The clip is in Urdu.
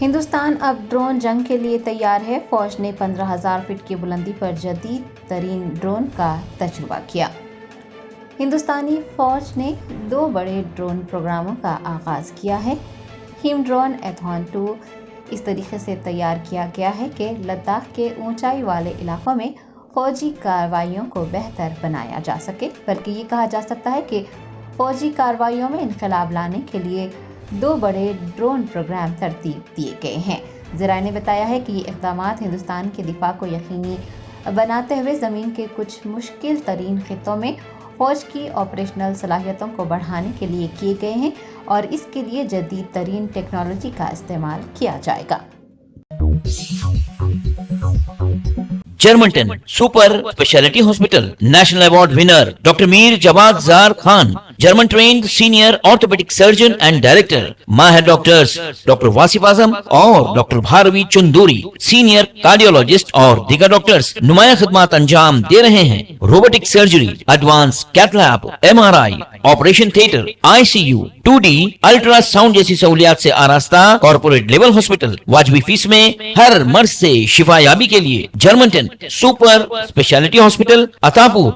ہندوستان اب ڈرون جنگ کے لیے تیار ہے. فوج نے 15,000 فٹ کی بلندی پر جدید ترین ڈرون کا تجربہ کیا. ہندوستانی فوج نے 2 بڑے ڈرون پروگراموں کا آغاز کیا ہے. ہیم ڈرون ایتھون 2 اس طریقے سے تیار کیا گیا ہے کہ لداخ کے اونچائی والے علاقوں میں فوجی کارروائیوں کو بہتر بنایا جا سکے، بلکہ یہ کہا جا سکتا ہے کہ فوجی کارروائیوں میں انقلاب لانے کے لیے 2 بڑے ڈرون پروگرام ترتیب دیے گئے ہیں. ذرائع نے بتایا ہے کہ یہ اقدامات ہندوستان کے دفاع کو یقینی بناتے ہوئے زمین کے کچھ مشکل ترین خطوں میں فوج کی آپریشنل صلاحیتوں کو بڑھانے کے لیے کیے گئے ہیں اور اس کے لیے جدید ترین ٹیکنالوجی کا استعمال کیا جائے گا. جرمنٹن super specialty hospital national award winner doctor Mir Jawad Zar Khan, German trained senior orthopaedic surgeon and director. ماہر ڈاکٹرز ڈاکٹر واصف اعظم اور doctor Bharavi Chandori, senior cardiologist اور دیگر ڈاکٹرز نمایاں خدمات انجام دے رہے ہیں. Robotic surgery, advance cath lab, MRI، operation theatre, ICU، 2D ultrasound جیسی سہولیات سے آراستہ کارپوریٹ لیول ہاسپٹل. واجبی فیس میں ہر مرض سے شفا یابی کے لیے جرمنٹن سپر اسپیشلٹی ہاسپٹل، عطا پور.